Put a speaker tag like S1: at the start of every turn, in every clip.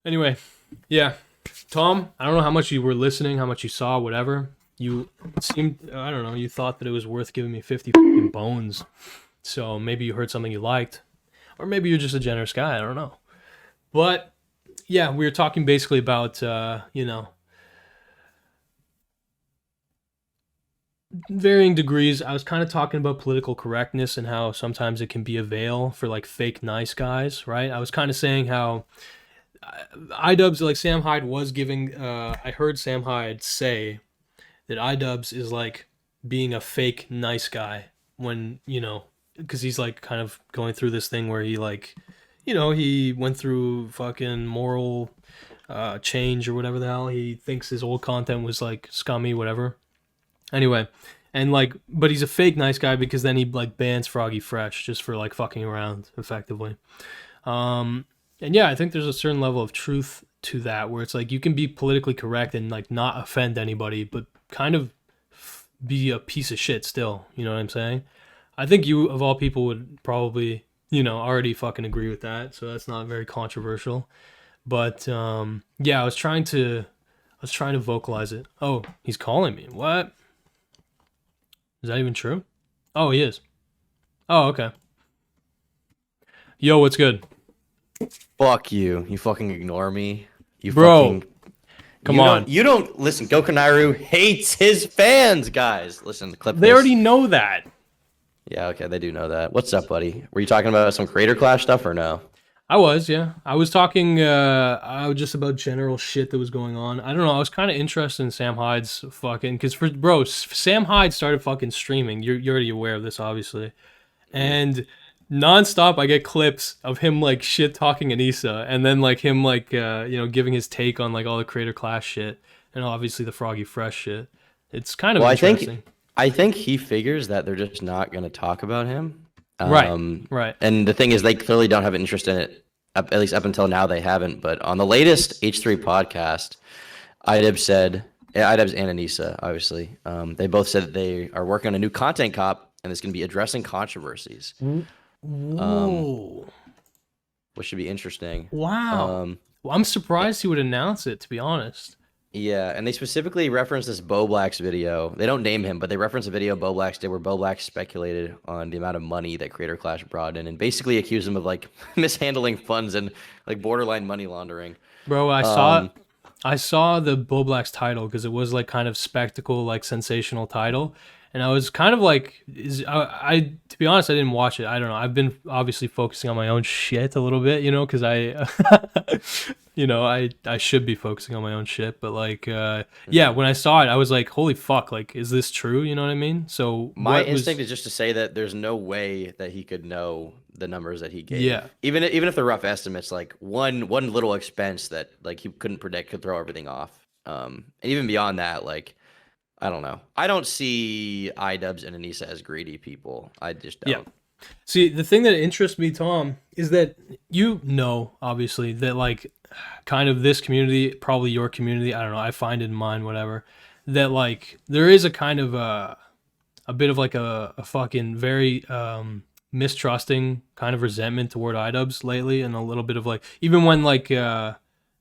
S1: Anyway, yeah. Tom, I don't know how much you were listening, how much you saw, whatever. You seemed, I don't know, you thought that it was worth giving me 50 fucking bones. So maybe you heard something you liked. Or maybe you're just a generous guy, I don't know. But yeah, we were talking basically about, varying degrees. I was kind of talking about political correctness and how sometimes it can be a veil for like fake nice guys, right? I was kind of saying how iDubbbz, like Sam Hyde was giving, I heard Sam Hyde say that iDubbbz is like being a fake nice guy when, because he's like kind of going through this thing where he like, he went through fucking moral change or whatever the hell. He thinks his old content was like scummy, whatever. Anyway, and like, but he's a fake nice guy because then he like bans Froggy Fresh just for like fucking around, effectively. And yeah, I think there's a certain level of truth to that where it's like you can be politically correct and like not offend anybody, but kind of be a piece of shit still. You know what I'm saying? I think you, of all people, would probably, already fucking agree with that. So that's not very controversial. But yeah, I was trying to vocalize it. Oh, he's calling me. What? Is that even true? Oh, he is. Oh, okay. Yo, what's good?
S2: Fuck you. You fucking ignore me. You
S1: Bro,
S2: fucking
S1: come on.
S2: You don't listen. Goku hates his fans, guys. Listen, clip
S1: They
S2: this.
S1: already know that.
S2: Yeah, okay, they do know that. What's up, buddy? Were you talking about some Creator Clash stuff or no?
S1: I was, yeah. I was talking I was just about general shit that was going on. I don't know. I was kind of interested in Sam Hyde's fucking cuz Sam Hyde started fucking streaming. You're already aware of this obviously. And nonstop I get clips of him like shit talking Anissa and then like him like giving his take on like all the Creator Clash shit and obviously the Froggy Fresh shit. It's kind of
S2: Well,
S1: interesting.
S2: I think he figures that they're just not going to talk about him.
S1: Right. Right.
S2: And the thing is, they clearly don't have an interest in it. At least up until now, they haven't. But on the latest H3 podcast, iDubbbz and Anissa, obviously, they both said that they are working on a new content cop, and it's going to be addressing controversies,
S1: Whoa.
S2: which should be interesting.
S1: Wow. Well, I'm surprised he would announce it, to be honest.
S2: Yeah, and they specifically reference this Bo Black's video. They don't name him, but they reference a video Bo Black's did where Bo Black speculated on the amount of money that Creator Clash brought in and basically accused him of like mishandling funds and like borderline money laundering.
S1: Bro, I saw the Bo Black's title because it was like kind of spectacle, like sensational title. And I was kind of like, to be honest, I didn't watch it. I don't know. I've been obviously focusing on my own shit a little bit, because I should be focusing on my own shit. But like, yeah, when I saw it, I was like, holy fuck, like, is this true? You know what I mean? So
S2: My instinct is just to say that there's no way that he could know the numbers that he gave.
S1: Yeah.
S2: Even if the rough estimates, like one little expense that like he couldn't predict could throw everything off. And even beyond that, like, I don't know. I don't see iDubbbz and Anissa as greedy people. I just don't.
S1: Yeah. See, the thing that interests me, Tom, is that obviously, that like kind of this community, probably your community, I don't know, I find it in mine, whatever, that like there is a kind of a bit of like a fucking very mistrusting kind of resentment toward iDubbbz lately, and a little bit of like, even when like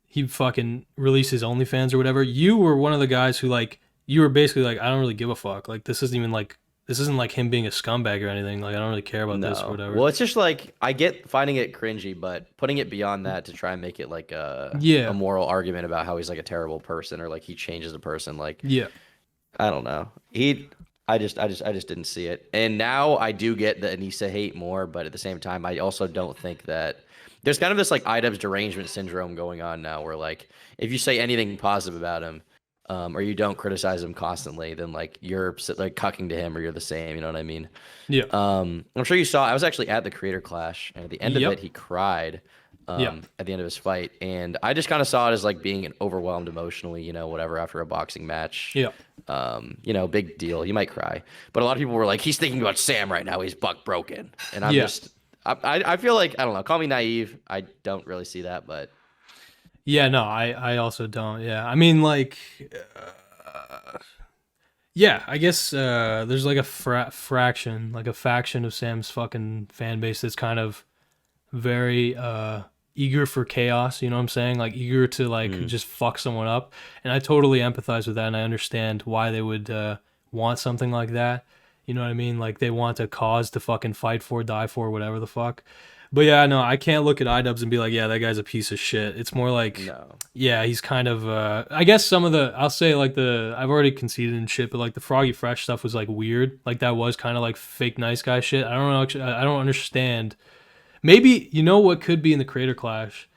S1: he fucking released his OnlyFans or whatever, you were one of the guys who like, you were basically like, I don't really give a fuck. Like, this isn't like him being a scumbag or anything. Like, I don't really care about this or whatever.
S2: Well, it's just like, I get finding it cringy, but putting it beyond that to try and make it like a moral argument about how he's like a terrible person or like he changes a person. Like,
S1: yeah,
S2: I don't know. I just didn't see it. And now I do get the Anissa hate more, but at the same time, I also don't think that there's kind of this like iDubbbz derangement syndrome going on now where like, if you say anything positive about him, or you don't criticize him constantly, then like you're like cucking to him or you're the same, you know what I mean?
S1: Yeah.
S2: I'm sure you saw, I was actually at the Creator Clash, and at the end of it, he cried at the end of his fight. And I just kind of saw it as like being overwhelmed emotionally, whatever, after a boxing match.
S1: Yeah.
S2: Big deal. You might cry. But a lot of people were like, he's thinking about Sam right now. He's buck broken. And I'm I feel like, I don't know, call me naive. I don't really see that, but
S1: Yeah, no, I also don't. Yeah, I mean, like, yeah, I guess there's like a faction of Sam's fucking fan base that's kind of very eager for chaos, you know what I'm saying? Like eager to like
S2: Mm.
S1: just fuck someone up. And I totally empathize with that, and I understand why they would want something like that. You know what I mean? Like they want a cause to fucking fight for, die for, whatever the fuck. But yeah, no, I can't look at iDubbbz and be like, yeah, that guy's a piece of shit. It's more like,
S2: No.
S1: yeah, he's kind of I guess some of the, I'll say like the, I've already conceded and shit, but like the Froggy Fresh stuff was like weird. Like that was kind of like fake nice guy shit. I don't know, actually, I don't understand. Maybe you know what could be in the Creator Clash.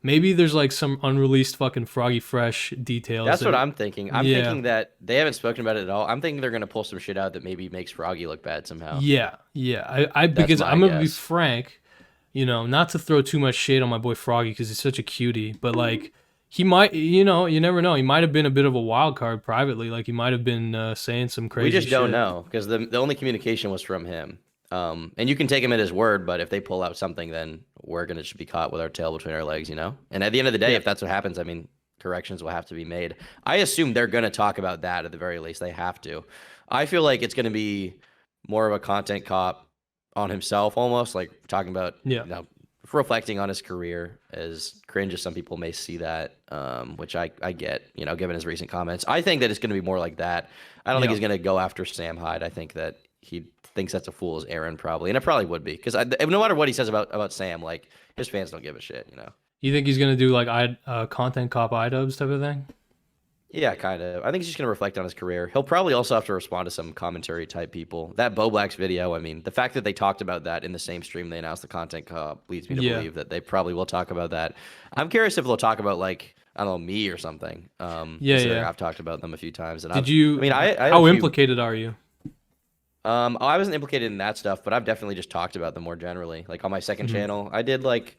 S1: Maybe there's like some unreleased fucking Froggy Fresh details
S2: That's what
S1: that,
S2: I'm thinking. I'm
S1: yeah,
S2: thinking that they haven't spoken about it at all. I'm thinking they're gonna pull some shit out that maybe makes Froggy look bad somehow.
S1: yeah. I
S2: That's
S1: because
S2: my
S1: I'm gonna be
S2: guess.
S1: frank, you know, not to throw too much shade on my boy Froggy because he's such a cutie, but like he might, you know, you never know. He might have been a bit of a wild card privately. Like he might have been saying some
S2: We
S1: crazy
S2: just don't
S1: shit.
S2: know because the only communication was from him. And you can take him at his word, but if they pull out something, then we're gonna just be caught with our tail between our legs, you know. And at the end of the day,
S1: Yeah,
S2: if that's what happens, I mean, corrections will have to be made. I assume they're gonna talk about that at the very least. They have to. I feel like it's gonna be more of a content cop on himself, almost like talking about,
S1: yeah,
S2: reflecting on his career, as cringe as some people may see that, which I get, given his recent comments. I think that it's going to be more like that. I don't think
S1: yeah.
S2: he's going to go after Sam Hyde. I think that he thinks that's a fool's errand, probably, and it probably would be because no matter what he says about Sam, like his fans don't give a shit, you know.
S1: You think he's gonna do like content cop iDubbbz type of thing?
S2: Yeah, kind of. I think he's just going to reflect on his career. He'll probably also have to respond to some commentary type people. That Bo Black's video, I mean, the fact that they talked about that in the same stream they announced the content cop leads me to
S1: Yeah,
S2: believe that they probably will talk about that. I'm curious if they'll talk about, like, I don't know, me or something.
S1: yeah,
S2: Considering
S1: yeah.
S2: I've talked about them a few times, and
S1: Did
S2: I
S1: you?
S2: mean, I had a
S1: How
S2: few.
S1: implicated are you?
S2: I wasn't implicated in that stuff, but I've definitely just talked about them more generally. Like on my second
S1: Hmm.
S2: channel, I did like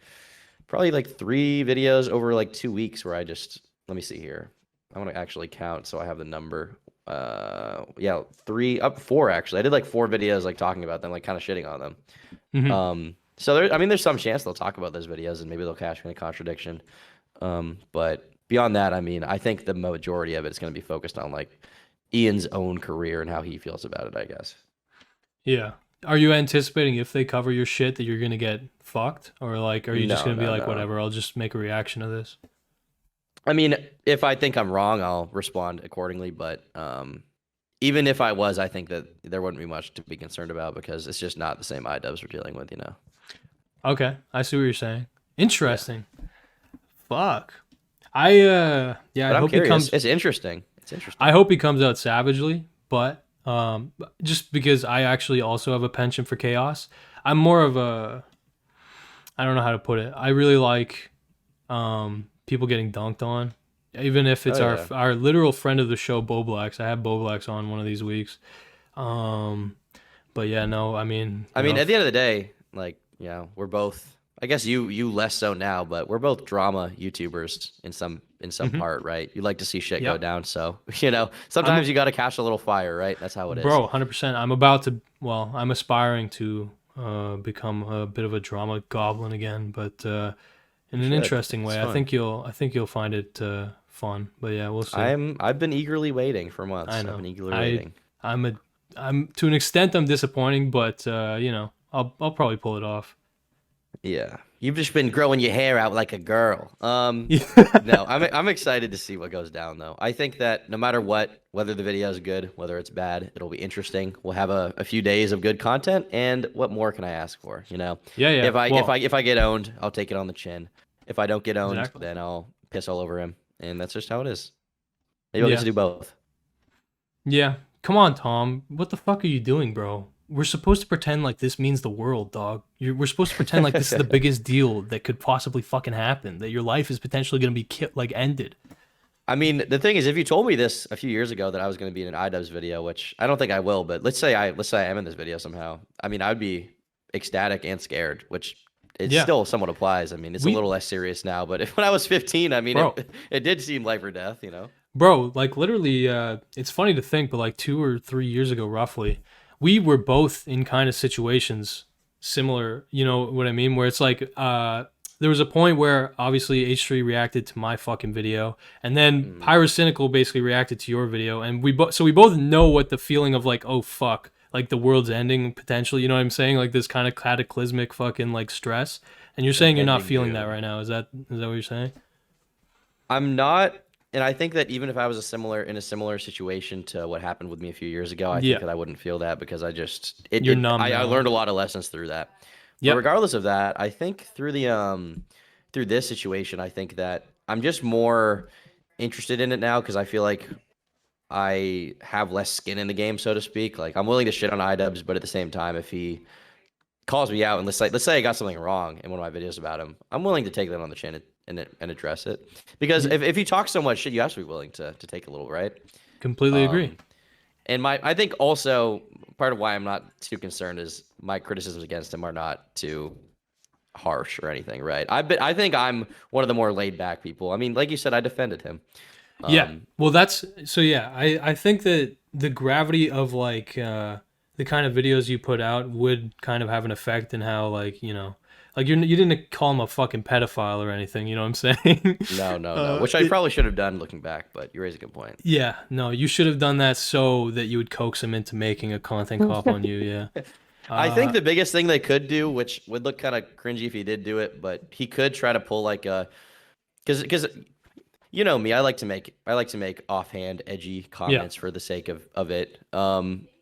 S2: probably like 3 videos over like 2 weeks where I just, let me see here. I want to actually count so I have the number. Yeah, four actually. I did like 4 videos like talking about them, like kind of shitting on them.
S1: Hmm.
S2: So there, I mean, there's some chance they'll talk about those videos and maybe they'll cash in a contradiction. But beyond that, I mean, I think the majority of it is going to be focused on like Ian's own career and how he feels about it, I guess.
S1: Yeah. Are you anticipating if they cover your shit that you're gonna get fucked, or like, are you just
S2: No,
S1: gonna be
S2: no,
S1: like,
S2: no.
S1: whatever? I'll just make a reaction to this.
S2: I mean, if I think I'm wrong, I'll respond accordingly. But even if I was, I think that there wouldn't be much to be concerned about because it's just not the same iDubbbz we're dealing with, you know?
S1: Okay, I see what you're saying.
S2: Yeah.
S1: Interesting. Fuck. I yeah, I
S2: But I'm
S1: hope he
S2: curious.
S1: comes.
S2: It's interesting. It's interesting.
S1: I hope he comes out savagely, but just because I actually also have a penchant for chaos. I'm more of a, I don't know how to put it. I really like people getting dunked on, even if
S2: Oh
S1: it's
S2: yeah.
S1: our literal friend of the show, Boblax. I have Boblax on one of these weeks. Um, but yeah, no, I mean,
S2: I mean, at the end of the day, like, we're both, I guess you less so now, but we're both drama YouTubers in some
S1: mhm.
S2: part, right? You like to see shit go
S1: Yep.
S2: down, so
S1: I'm
S2: sometimes you got to catch a little fire, right? That's how it is.
S1: bro, 100%. I'm about to. Well, I'm aspiring to become a bit of a drama goblin again, but in
S2: You
S1: an
S2: should.
S1: interesting
S2: It's
S1: way. I
S2: fun.
S1: think you'll find it fun. But yeah, we'll see.
S2: I've been eagerly waiting for
S1: I
S2: months. I've
S1: know.
S2: been eagerly
S1: I
S2: waiting.
S1: I'm a I'm to an extent I'm disappointing, but I'll probably pull it off.
S2: Yeah. You've just been growing your hair out like a girl. No, I'm excited to see what goes down though. I think that no matter what, whether the video is good, whether it's bad, it'll be interesting. We'll have a few days of good content, and what more can I ask for?
S1: Yeah, yeah. Well,
S2: If I get owned, I'll take it on the chin. If I don't get owned,
S1: exactly.
S2: then I'll piss all over him, and that's just how it is. Maybe I'll get
S1: Yeah.
S2: to do both.
S1: Yeah. Come on, Tom. What the fuck are you doing, bro? We're supposed to pretend like this means the world, dog. We're supposed to pretend like this is the biggest deal that could possibly fucking happen. That your life is potentially going to be like ended.
S2: I mean, the thing is, if you told me this a few years ago that I was going to be in an iDubbbz video, which I don't think I will, but let's say I am in this video somehow. I mean, I would be ecstatic and scared, which it
S1: Yeah.
S2: still somewhat applies. I mean, it's a
S1: We,
S2: little less serious now, but when I was 15, I mean,
S1: bro,
S2: it did seem life or death, you know?
S1: bro, like literally, it's funny to think, but like 2 or 3 years ago, roughly, we were both in kind of situations similar. You know what I mean? Where it's like, there was a point where obviously H3 reacted to my fucking video, and then
S2: Mm,
S1: Pyrocynical basically reacted to your video, and we both know what the feeling of like, oh fuck, like the world's ending potentially. You know what I'm saying? Like this kind of cataclysmic fucking like stress. And you're saying you're not
S2: impending
S1: feeling that
S2: doom.
S1: right now. Is that what you're saying?
S2: I'm not, and I think that even if I was in a similar situation to what happened with me a few years ago, I think
S1: Yeah,
S2: that I wouldn't feel that because
S1: you're numb
S2: I
S1: now.
S2: learned a lot of lessons through that. But
S1: Yep.
S2: regardless of that, I think through this situation, I think that I'm just more interested in it now because I feel like I have less skin in the game, so to speak. Like I'm willing to shit on iDubbbz, but at the same time, if he calls me out and let's say I got something wrong in one of my videos about him, I'm willing to take that on the chin and address it. Because
S1: Yeah,
S2: if you talk so much shit, you have to be willing to take a little, right?
S1: completely agree.
S2: Um, and I think also part of why I'm not too concerned is my criticisms against him are not too harsh or anything, right? I think I'm one of the more laid back people. I mean, like you said, I defended him.
S1: Yeah.
S2: Um,
S1: Well, that's so. Yeah, I think that the gravity of like the kind of videos you put out would kind of have an effect in how like like you didn't call him a fucking pedophile or anything. You know what I'm saying?
S2: no, no, no, which I probably should have done looking back, but you raise a good point.
S1: Yeah. No, you should have done that so that you would coax him into making a content cop on you. Yeah.
S2: I think
S1: Uh.
S2: the biggest thing they could do, which would look kind of cringy if he did do it, but he could try to pull like a because you know me, I like to make offhand, edgy
S1: Yeah.
S2: comments for the sake of it.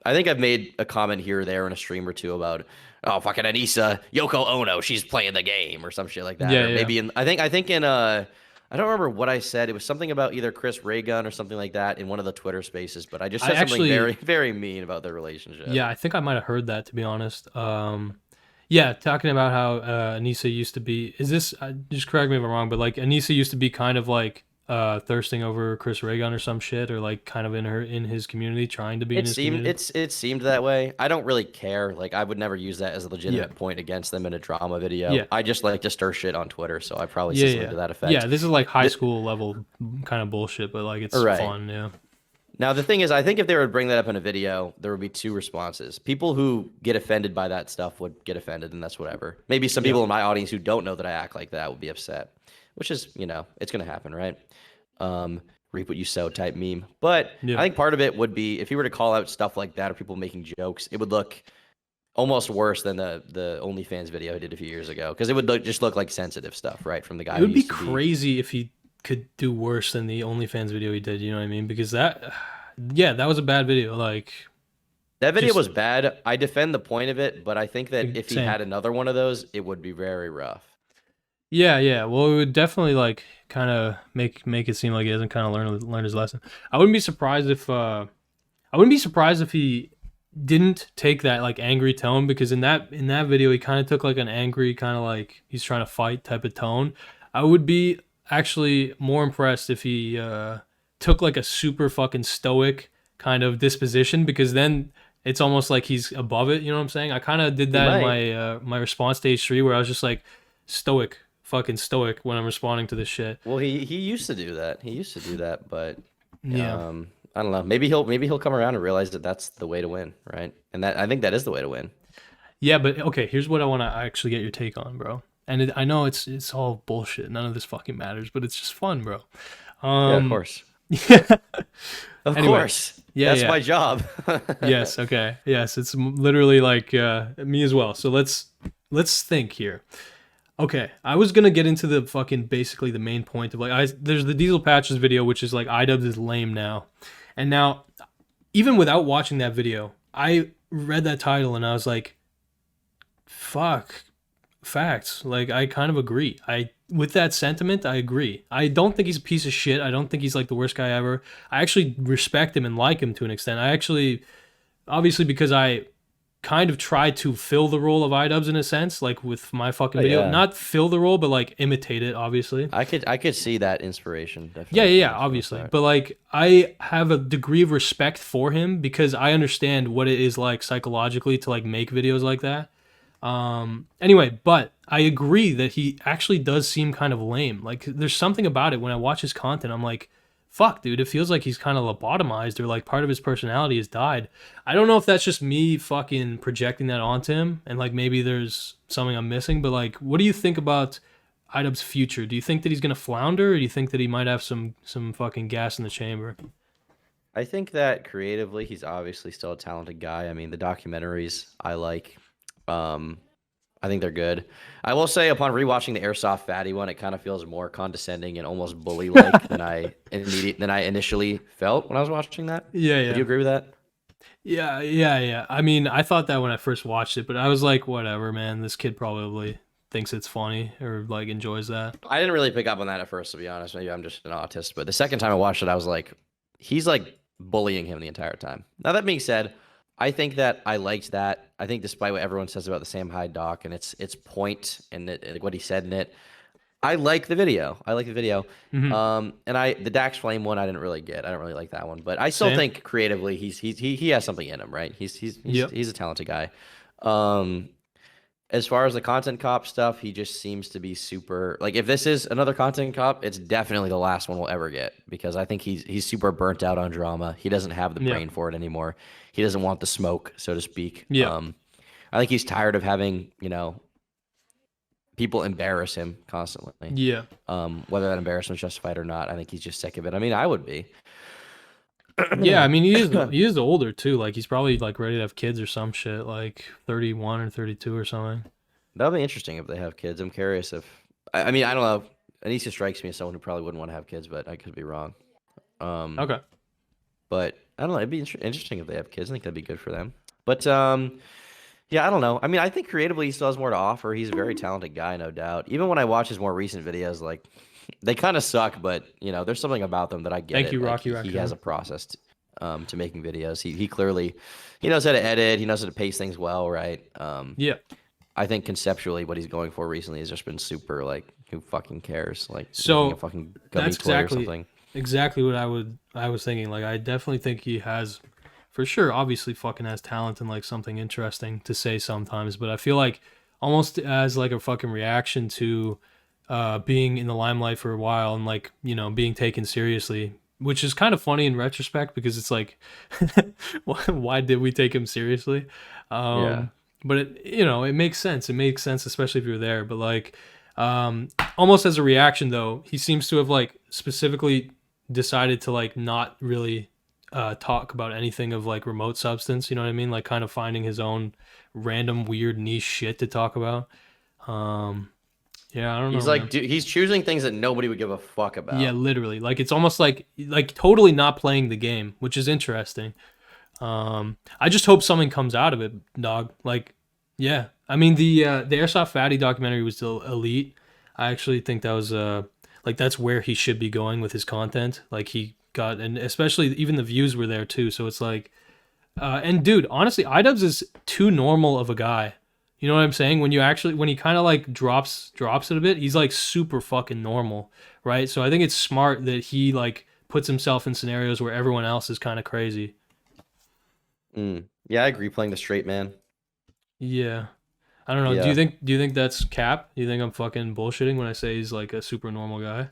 S2: I think I've made a comment here or there in a stream or two about oh fucking Anissa Yoko Ono, she's playing the game or some shit like that,
S1: Yeah.
S2: or
S1: Yeah.
S2: maybe in I think in I don't remember what I said. It was something about either Chris Ray Gun or something like that in one of the Twitter spaces, but I just
S1: I
S2: said something very
S1: actually.
S2: very mean about their relationship.
S1: Yeah, I think I might have heard that to be honest. Yeah, talking about how Anissa used to be. Is this just correct me if I'm wrong, but like Anissa used to be kind of like thirsting over Chris Ray Gun or some shit, or like kind of in his community, trying to be in his community.
S2: It seemed that way. I don't really care. Like I would never use that as a
S1: Yeah,
S2: legitimate point against them in a drama video.
S1: yeah,
S2: I just like to stir shit on Twitter, so I probably
S1: yeah,
S2: said something
S1: yeah,
S2: to that
S1: yeah.
S2: effect.
S1: This is like high
S2: The,
S1: school level kind of bullshit, but like it's
S2: right.
S1: fun. Yeah,
S2: Now the thing is, I think if they would bring that up in a video, there would be two responses. People who get offended by that stuff would get offended, and that's whatever. Maybe some
S1: yeah,
S2: people in my audience who don't know that I act like that would be upset, which is, it's gonna happen, right? Um, reap what you sow type meme. But
S1: yeah.
S2: I think part of it would be if you were to call out stuff like that or people making jokes, it would look almost worse than the OnlyFans video I did a few years ago because it would just look like sensitive stuff, right? From the guy
S1: It
S2: who
S1: would be
S2: used to be.
S1: crazy if he could do worse than the OnlyFans video he did. You know what I mean? Because that, yeah, that was a bad video. Like
S2: That video
S1: just
S2: was bad. I defend the point of it, but I think that if he
S1: same.
S2: had another one of those, it would be very rough.
S1: Yeah, yeah. Well, it would definitely like kind of make it seem like he hasn't kind of learned his lesson. I wouldn't be surprised if I wouldn't be surprised if he didn't take that like angry tone because in that video he kind of took like an angry kind of like he's trying to fight type of tone. I would be actually more impressed if he took like a super fucking stoic kind of disposition because then it's almost like he's above it. You know what I'm saying? I kind of did
S2: He
S1: that in
S2: might.
S1: my response stage 3 where I was just like stoic, fucking stoic when I'm responding to this shit.
S2: Well, he used to do that. He used to do that, but
S1: Yeah.
S2: I don't know. Maybe he'll come around and realize that that's the way to win, right? And that I think that is the way to win.
S1: Yeah, but okay, here's what I want to actually get your take on, bro. And I know it's all bullshit. None of this fucking matters, but it's just fun, bro.
S2: Yeah, of
S1: Um,
S2: course.
S1: yeah.
S2: Of
S1: Anyway,
S2: course.
S1: yeah,
S2: That's
S1: yeah.
S2: my job.
S1: Yes, okay. Yes, it's literally like me as well. So let's think here. Okay, I was gonna get into the fucking basically the main point of like there's the Diesel Patches video, which is like iDubbbz is lame now, and now even without watching that video, I read that title and I was like, fuck, facts. Like I kind of agree. I with that sentiment, I agree. I don't think he's a piece of shit. I don't think he's like the worst guy ever. I actually respect him and like him to an extent. I actually obviously because I kind of tried to fill the role of iDubbbz in a sense, like with my fucking
S2: Oh
S1: video.
S2: yeah.
S1: Not fill the role, but like imitate it, obviously.
S2: I could see that inspiration
S1: Yeah,
S2: definitely
S1: yeah,
S2: from
S1: yeah,
S2: his most
S1: obviously.
S2: part.
S1: But like I have a degree of respect for him because I understand what it is like psychologically to like make videos like that. Anyway, but I agree that he actually does seem kind of lame. Like there's something about it when I watch his content, I'm like, fuck, dude, it feels like he's kind of lobotomized or like part of his personality has died. I don't know if that's just me fucking projecting that onto him and like maybe there's something I'm missing, but like what do you think about iDubbbz's future? Do you think that he's gonna flounder or do you think that he might have some fucking gas in the chamber?
S2: I think that creatively, he's obviously still a talented guy. I mean, the documentaries I like. Um, I think they're good. I will say, upon rewatching the Airsoft Fatty one, it kind of feels more condescending and almost bully-like than I initially felt when I was watching that.
S1: Yeah,
S2: Would you
S1: yeah.
S2: agree with that?
S1: Yeah. I mean, I thought that when I first watched it, but I was like, whatever, man. This kid probably thinks it's funny or like enjoys that.
S2: I didn't really pick up on that at first, to be honest. Maybe I'm just an autist. But the second time I watched it, I was like, he's like bullying him the entire time. Now, that being said, I think that I liked that. I think despite what everyone says about the Sam Hyde doc and its point and like what he said in it, I like the video. I like the video.
S1: Hmm.
S2: And the Dax Flame one I didn't really get. I don't really like that one, but I still
S1: Same.
S2: think creatively he has something in him, right?
S1: Yep.
S2: He's a talented guy. Um, as far as the content cop stuff, he just seems to be super like if this is another content cop, it's definitely the last one we'll ever get because I think he's super burnt out on drama. He doesn't have the
S1: Yeah.
S2: brain for it anymore. He doesn't want the smoke, so to speak.
S1: Yeah.
S2: I think he's tired of having, people embarrass him constantly.
S1: Yeah.
S2: Whether that embarrassment is justified or not, I think he's just sick of it. I mean, I would be.
S1: Yeah, I mean he is older too. Like he's probably like ready to have kids or some shit, like 31 or 32 or something.
S2: That'll be interesting if they have kids. I'm curious if I mean, I don't know. Anisha strikes me as someone who probably wouldn't want to have kids, but I could be wrong.
S1: Okay.
S2: But I don't know. It'd be interesting if they have kids. I think that'd be good for them. But yeah, I don't know. I mean, I think creatively he still has more to offer. He's a very talented guy, no doubt. Even when I watch his more recent videos, like they kind of suck, but there's something about them that I get
S1: Thank
S2: it.
S1: you,
S2: Like
S1: Rocky
S2: he
S1: Raccoon.
S2: has a process to making videos. He clearly he knows how to edit. He knows how to pace things well, right?
S1: Yeah.
S2: I think conceptually what he's going for recently has just been super like who fucking cares? Like making a
S1: So
S2: fucking gummy
S1: that's
S2: toy or
S1: exactly
S2: something.
S1: exactly what I was thinking. Like I definitely think he has for sure obviously fucking has talent and like something interesting to say sometimes, but I feel like almost as like a fucking reaction to being in the limelight for a while and like, being taken seriously, which is kind of funny in retrospect because it's like why did we take him seriously?
S2: Yeah.
S1: But it makes sense. It makes sense especially if you're there, but like almost as a reaction though, he seems to have like specifically decided to like not really talk about anything of like remote substance, you know what I mean? Like kind of finding his own random weird niche shit to talk about. Um yeah, I don't
S2: He's
S1: know, man.
S2: like he's choosing things that nobody would give a fuck
S1: Yeah,
S2: about.
S1: literally. Like it's almost like totally not playing the game, which is interesting. I just hope something comes out of it, dog. Like, yeah. I mean the Airsoft Fatty documentary was still elite. I actually think that was like that's where he should be going with his content. Like he got and especially even the views were there too. So it's like and dude, honestly, iDubbbz is too normal of a guy. You know what I'm saying? When he kind of like drops it a bit, he's like super fucking normal, right? So I think it's smart that he like puts himself in scenarios where everyone else is kind of crazy.
S2: Yeah, I agree. Playing the straight man.
S1: Yeah. I don't know.
S2: Yeah.
S1: Do you think that's cap? Do you think I'm fucking bullshitting when I say he's like a super normal guy?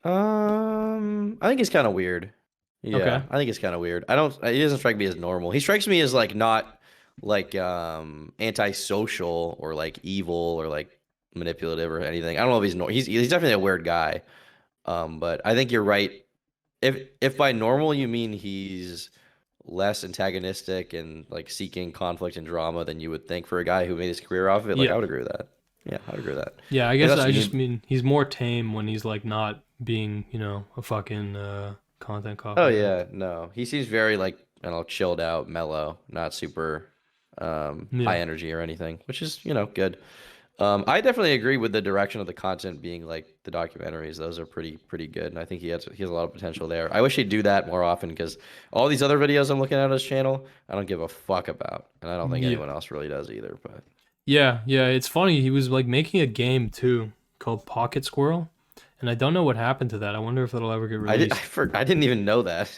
S2: I think he's kind of weird.
S1: Okay.
S2: Yeah, I think it's kind of weird. I don't. He doesn't strike me as normal. He strikes me as like not like antisocial or like evil or like manipulative or anything. I don't know if he's definitely a weird guy. But I think you're right. If by normal you mean he's less antagonistic and like seeking conflict and drama than you would think for a guy who made his career off of it, like I
S1: Yeah.
S2: would agree with that. Yeah, I would agree with that.
S1: Yeah, I
S2: If
S1: guess
S2: that's
S1: I
S2: what you
S1: just
S2: mean.
S1: mean he's more tame when he's like not being, a fucking content cop,
S2: Oh
S1: I guess.
S2: yeah, no. He seems very like, I don't know, chilled out, mellow, not super
S1: Yeah.
S2: high energy or anything, which is, good. I definitely agree with the direction of the content being like the documentaries. Those are pretty good, and I think he has a lot of potential there. I wish he'd do that more often because all these other videos I'm looking at on his channel, I don't give a fuck about, and I don't think
S1: Yeah.
S2: anyone else really does either. But
S1: Yeah, it's funny. He was like making a game too called Pocket Squirrel, and I don't know what happened to that. I wonder if it'll ever get released.
S2: I didn't even know that.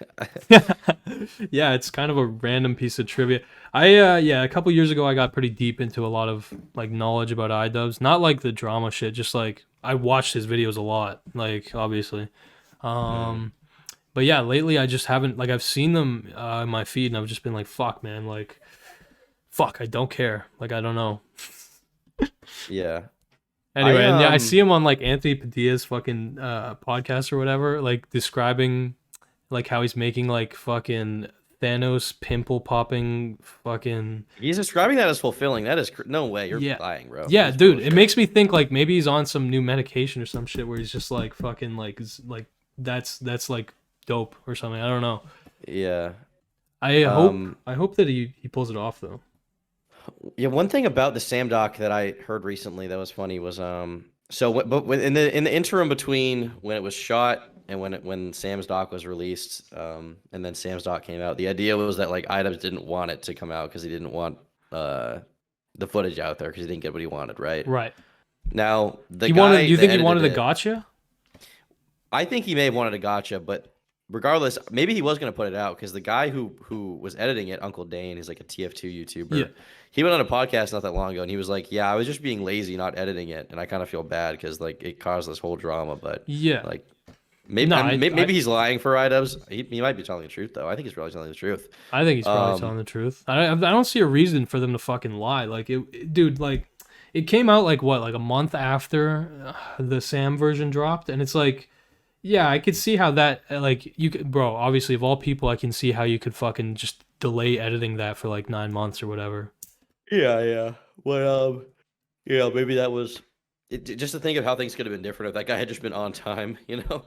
S1: Yeah, it's kind of a random piece of trivia. Yeah, a couple years ago I got pretty deep into a lot of like knowledge about iDubbbz. Not like the drama shit, just like I watched his videos a lot, like obviously.
S2: Mm.
S1: Um but yeah, lately I just haven't like I've seen them in my feed and I've just been like, fuck man, like fuck, I don't care. Like I don't know.
S2: Yeah, I
S1: Anyway, and yeah, I see him on like Anthony Padilla's fucking podcast or whatever, like describing like how he's making like fucking Thanos pimple popping fucking
S2: He's describing that as fulfilling. That is no way. You're
S1: yeah.
S2: lying, bro.
S1: Yeah,
S2: That's
S1: dude, it
S2: bullshit.
S1: makes me think like maybe he's on some new medication or some shit where he's just like fucking like that's like dope or something. I don't know.
S2: Yeah.
S1: I hope
S2: Um.
S1: I hope that he pulls it off though.
S2: Yeah. One thing about the Sam doc that I heard recently that was funny was So, but in the interim between when it was shot and when Sam's doc was released, and then Sam's doc came out, the idea was that like iDubbbz didn't want it to come out because he didn't want uh the footage out there because he didn't get what he wanted, right?
S1: Right.
S2: Now the
S1: He wanted.
S2: guy
S1: Do you
S2: that
S1: think he
S2: edited
S1: wanted a
S2: it,
S1: gotcha?
S2: I think he may have wanted a gotcha, but regardless, maybe he was going to put it out because the guy who was editing it, Uncle Dane, he's like a TF2
S1: Yeah.
S2: YouTuber. He went on a podcast not that long ago, and he was like, "Yeah, I was just being lazy, not editing it, and I kind of feel bad because like it caused this whole drama." But
S1: Yeah.
S2: like, maybe
S1: No,
S2: maybe he's lying for iDubbbz. He might be telling the truth though. I think he's probably telling the truth.
S1: I think he's probably
S2: Um,
S1: telling the truth. I don't see a reason for them to fucking lie. Like dude, like it came out like what, like a month after the Sam version dropped, and it's like, yeah, I could see how that like you could, bro. Obviously, of all people, I can see how you could fucking just delay editing that for like 9 months or whatever.
S2: yeah, yeah. Well, yeah, maybe that was just to think of how things could have been different if that guy had just been on time, you know.